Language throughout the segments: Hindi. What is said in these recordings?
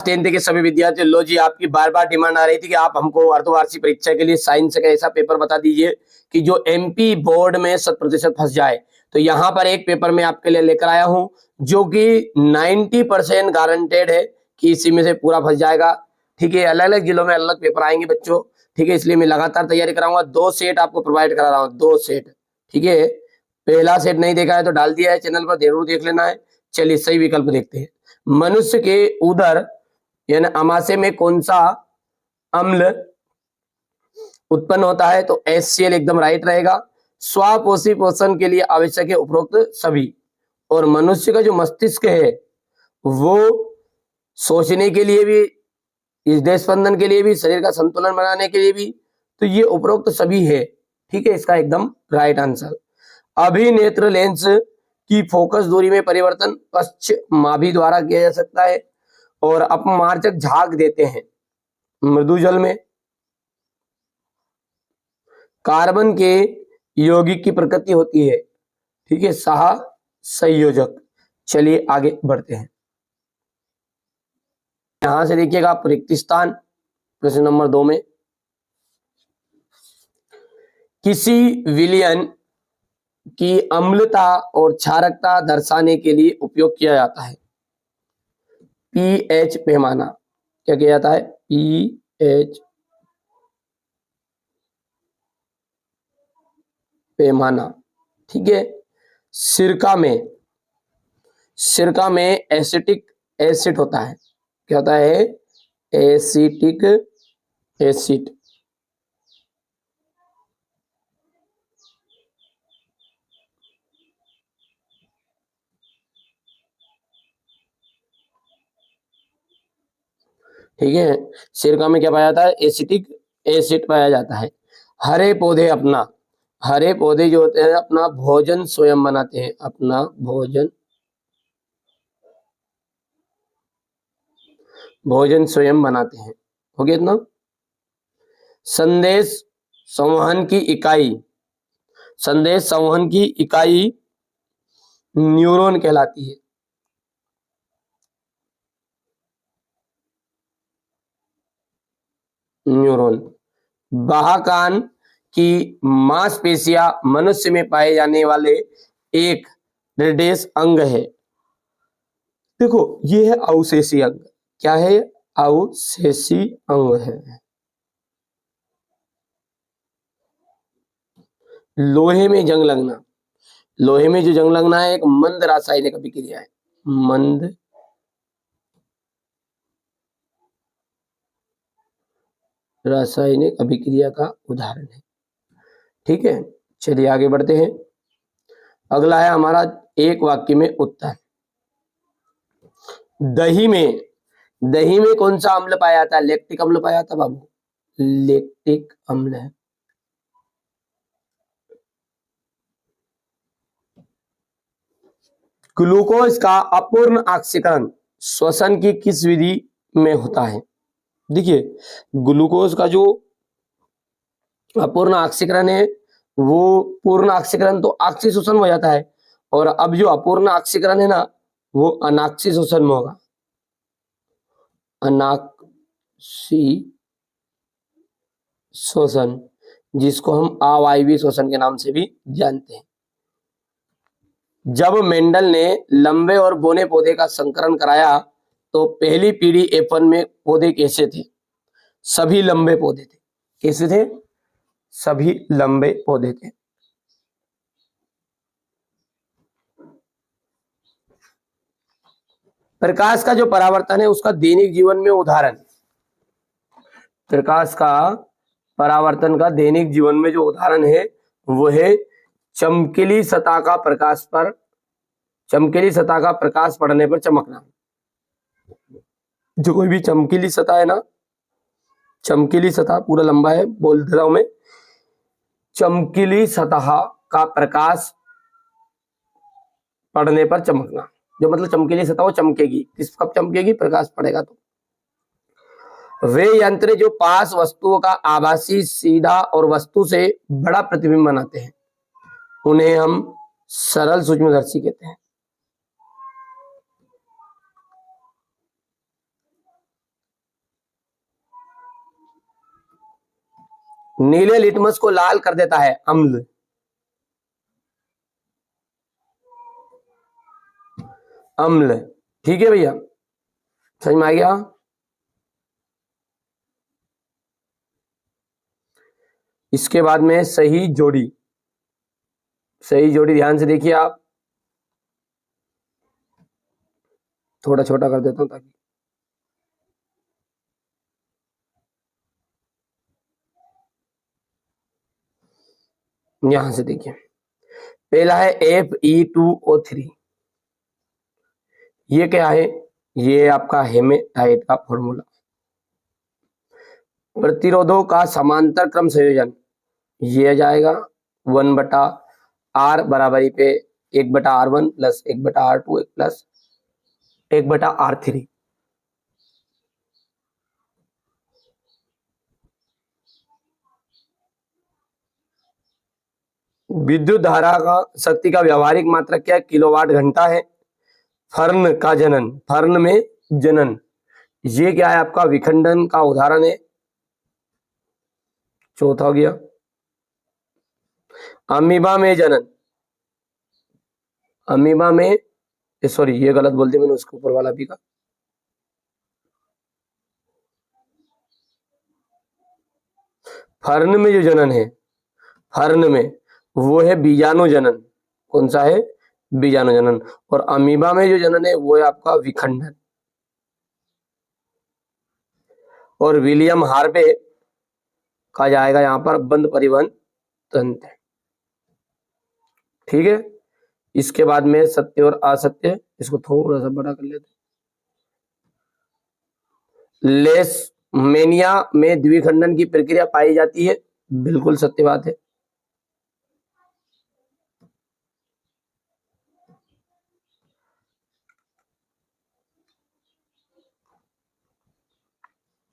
10th के सभी विद्यार्थियों, लो जी, आपकी बार बार डिमांड आ रही थी कि आप हमको अर्धवार्षिक परीक्षा के लिए साइंस का ऐसा पेपर बता दीजिए कि जो एमपी बोर्ड में 100% फंस जाए। तो यहाँ पर एक पेपर मैं आपके लिए लेकर आया हूँ जो कि 90% गारंटेड है कि इसी में से पूरा फंस जाएगा। ठीक है, अलग अलग जिलों में अलग अलग पेपर आएंगे बच्चों। ठीक है, इसलिए मैं लगातार तैयारी कराऊंगा। 2 सेट आपको प्रोवाइड करा रहा हूँ, 2 सेट। ठीक है, पहला सेट नहीं देखा है तो डाल दिया है चैनल पर, जरूर देख लेना है। चलिए सही विकल्प देखते हैं। मनुष्य के उदर यानी अमाशय में कौन सा अम्ल उत्पन्न होता है? तो HCl एकदम राइट रहेगा। स्वापोषी पोषण के लिए आवश्यक है उपरोक्त सभी। और मनुष्य का जो मस्तिष्क है वो सोचने के लिए भी, हृदय स्पंदन के लिए भी, शरीर का संतुलन बनाने के लिए भी, तो ये उपरोक्त सभी है। ठीक है, इसका एकदम राइट आंसर। अभिनेत्र लेंस की फोकस दूरी में परिवर्तन पश्चमाभि द्वारा किया जा सकता है। और अपमार्जक झाग देते हैं मृदु जल में। कार्बन के यौगिक की प्रकृति होती है, ठीक है, सह संयोजक। चलिए आगे बढ़ते हैं। यहां से देखिएगा आप रिक्त स्थान प्रश्न नंबर 2 में, किसी विलयन की अम्लता और क्षारकता दर्शाने के लिए उपयोग किया जाता है पीएच पैमाना। क्या किया जाता है? पीएच पैमाना। ठीक है, सिरका में एसिटिक एसिड होता है। क्या होता है? Acetic acid. ठीक है, सिरका में क्या पाया जाता है? एसिटिक एसिड पाया जाता है। हरे पौधे जो होते हैं अपना भोजन स्वयं बनाते हैं। अपना भोजन स्वयं बनाते हैं। हो गया इतना। संदेश संवहन की इकाई न्यूरॉन कहलाती है। न्यूरॉन। बाह्यकान की मांसपेशियां मनुष्य में पाए जाने वाले एक निर्देश अंग है। देखो, ये है अवशेषी अंग। क्या है? अवशेषी अंग है। लोहे में जंग लगना। लोहे में जो जंग लगना है एक मंद रासायनिक अभिक्रिया है। मंद रासायनिक अभिक्रिया का उदाहरण है। ठीक है, चलिए आगे बढ़ते हैं। अगला है हमारा एक वाक्य में उत्तर। दही में कौन सा अम्ल पाया जाता है? लैक्टिक अम्ल पाया जाता है बाबू, लैक्टिक अम्ल है। ग्लूकोज का अपूर्ण ऑक्सीकरण श्वसन की किस विधि में होता है? देखिए, ग्लूकोज का जो अपूर्ण ऑक्सीकरण है वो पूर्ण ऑक्सीकरण तो ऑक्सीशोषण हो जाता है, और अब जो अपूर्ण ऑक्सीकरण है ना वो अनाक्सीशोषण में होगा। अनाक्सीशोषण, जिसको हम अवायवीय शोषण के नाम से भी जानते हैं। जब मेंडल ने लंबे और बौने पौधे का संकरण कराया तो पहली पीढ़ी F1 में पौधे कैसे थे? सभी लंबे पौधे थे। कैसे थे? सभी लंबे पौधे थे। प्रकाश का जो परावर्तन है उसका दैनिक जीवन में उदाहरण। प्रकाश का परावर्तन का दैनिक जीवन में जो उदाहरण है वो है चमकीली सतह का प्रकाश पड़ने पर चमकना। जो कोई भी चमकीली सतह है ना, चमकीली सतह पूरा लंबा है, बोल दे रहा हूं मैं, चमकीली सतह का प्रकाश पड़ने पर चमकना। जो मतलब चमकीली सतह वो चमकेगी। किस कब चमकेगी? प्रकाश पड़ेगा तो। वे यंत्र जो पास वस्तुओं का आभासी, सीधा और वस्तु से बड़ा प्रतिबिंब बनाते हैं उन्हें हम सरल सूक्ष्मदर्शी कहते हैं। नीले लिटमस को लाल कर देता है अम्ल। अम्ल, ठीक है भैया, समझ में आ गया। इसके बाद में सही जोड़ी, सही जोड़ी ध्यान से देखिए आप, थोड़ा छोटा कर देता हूं ताकि, यहां से देखिए, पहला है Fe2O3, ये क्या है, ये आपका हेमेटाइट का फॉर्मूला। प्रतिरोधों का समांतर क्रम संयोजन, ये आ जाएगा 1/r बराबरी पे 1/r1 plus 1/r2 plus 1/r3। विद्युत धारा का शक्ति का व्यवहारिक मात्रक क्या है, किलोवाट घंटा है। फर्न का जनन, फर्न में जनन, ये क्या है आपका विखंडन का उदाहरण है। चौथा हो गया अमीबा में जनन, अमीबा में, सॉरी ये गलत बोल दिया मैंने, उसके ऊपर वाला भी का, फर्न में जो जनन है, फर्न में वो है बीजाणु जनन। कौन सा है, बीजाणु जनन। और अमीबा में जो जनन है वो है आपका विखंडन। और विलियम हार्वे कहा जाएगा यहाँ पर बंद परिवहन तंत्र, ठीक है। इसके बाद में सत्य और असत्य, इसको थोड़ा सा बड़ा कर लेते हैं। लेशमेनिया में द्विखंडन की प्रक्रिया पाई जाती है, बिल्कुल सत्य बात है।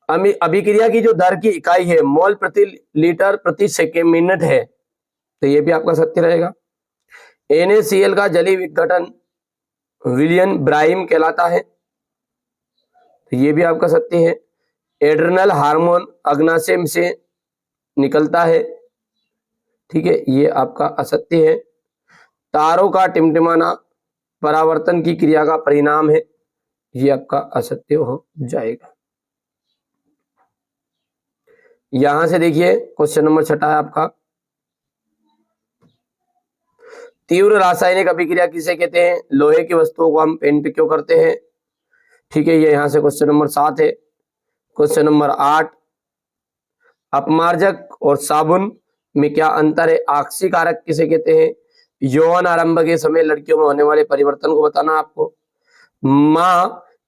अभिक्रिया की जो दर की इकाई है मोल प्रति लीटर प्रति सेकेंड मिनट है, तो ये भी आपका सत्य रहेगा। NaCl का जलीय विघटन विलियन ब्राइम कहलाता है, तो ये भी आपका सत्य है। एड्रेनल हार्मोन अग्नाशय से निकलता है, ठीक है, ये आपका असत्य है। तारों का टिमटिमाना परावर्तन की क्रिया का परिणाम है, ये आपका असत्य हो जाएगा। यहां से देखिए क्वेश्चन नंबर 6 है आपका, तीव्र रासायनिक अभिक्रिया किसे कहते हैं, लोहे की वस्तुओं को हम पेंट क्यों करते हैं, ठीक है, ये यहां से क्वेश्चन नंबर 7 है। क्वेश्चन नंबर 8, अपमार्जक और साबुन में क्या अंतर है, आक्सीकारक किसे कहते हैं, यौवन आरंभ के समय लड़कियों में होने वाले परिवर्तन को बताना आपको। मां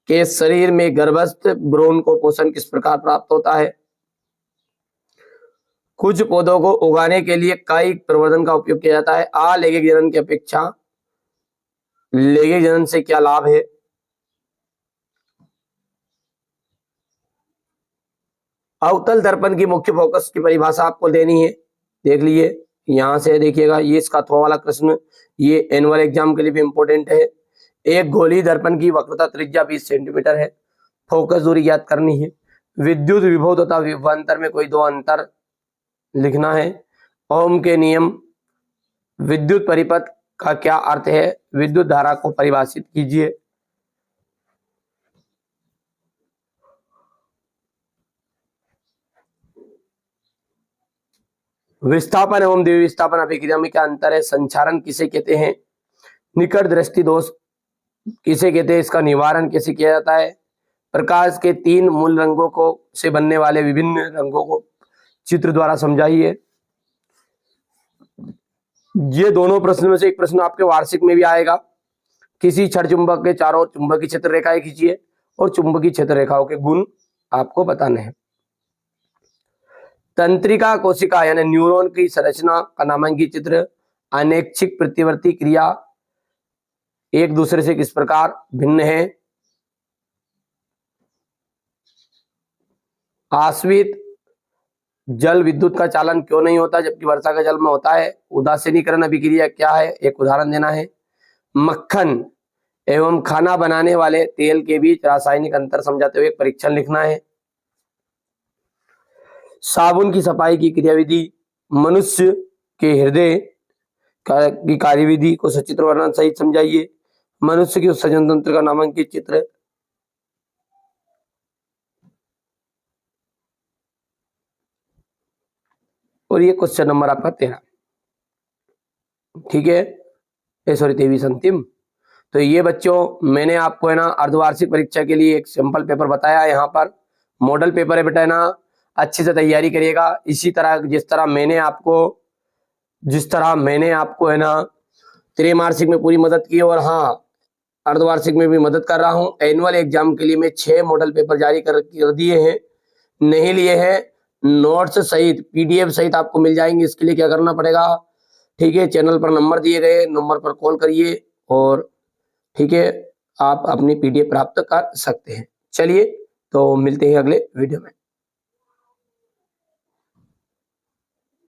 के शरीर में गर्भस्थ भ्रूण को पोषण किस प्रकार प्राप्त होता है। कुछ पौधों को उगाने के लिए कायिक प्रवर्धन का उपयोग किया जाता है। अलैंगिक जनन की अपेक्षा लैंगिक जनन से क्या लाभ है। अवतल दर्पण की मुख्य फोकस की परिभाषा आपको देनी है, देख लिए यहां से देखिएगा, ये इसका थोड़ा वाला प्रश्न, ये एनुअल एग्जाम के लिए भी इंपॉर्टेंट है। एक गोली दर्पण की वक्रता त्रिज्या 20 सेंटीमीटर है। फोकस दूरी ज्ञात करनी है। विद्युत विभव तथा विभवांतर में कोई दो अंतर लिखना है। ओम के नियम, विद्युत परिपथ का क्या अर्थ है, विद्युत धारा को परिभाषित कीजिए। विस्थापन एवं द्विविस्थापन अभिक्रिया में क्या अंतर है, संचारण किसे कहते हैं, निकट दृष्टि दोष किसे कहते हैं, इसका निवारण कैसे किया जाता है, प्रकाश के 3 मूल रंगों को से बनने वाले विभिन्न रंगों को चित्र द्वारा समझाइए। ये दोनों प्रश्न में से एक प्रश्न आपके वार्षिक में भी आएगा। किसी क्षण चुंबक के चारों चुंबकीय क्षेत्र रेखाएं खींचिए और चुंबकीय क्षेत्र रेखाओं के गुण आपको बताने हैं। तंत्रिका कोशिका यानी न्यूरॉन की संरचना का नामांकित चित्र। अनैच्छिक प्रतिवर्ती क्रिया एक दूसरे से किस प्रकार भिन्न है। आश्रित जल विद्युत का चालन क्यों नहीं होता जबकि वर्षा का जल में होता है। उदासीनीकरण अभिक्रिया क्या है, एक उदाहरण देना है। मक्खन एवं खाना बनाने वाले तेल के बीच रासायनिक अंतर समझाते हुए एक परीक्षण लिखना है। साबुन की सफाई की क्रियाविधि, मनुष्य के हृदय की कार्यविधि को सचित्र वर्णन सहित समझाइए, मनुष्य के उत्सर्जन तंत्र का नामांकित चित्र। और ये क्वेश्चन नंबर आपका 13, ठीक है, सॉरी 23 अंतिम। तो ये बच्चों मैंने आपको है ना अर्धवार्षिक परीक्षा के लिए एक सिंपल पेपर बताया। यहाँ पर मॉडल पेपर है बेटा, है ना, अच्छे से तैयारी करिएगा। इसी तरह जिस तरह मैंने आपको है ना त्रैमासिक में पूरी मदद की, और हाँ अर्धवार्षिक में भी मदद कर रहा हूँ। एनुअल एग्जाम के लिए मैं 6 मॉडल पेपर जारी कर दिए हैं, नहीं लिए हैं, नोट्स सहित PDF सहित आपको मिल जाएंगे। इसके लिए क्या करना पड़ेगा, ठीक है, चैनल पर नंबर दिए गए, नंबर पर कॉल करिए और ठीक है आप अपनी PDF प्राप्त कर सकते हैं। चलिए तो मिलते हैं अगले वीडियो में।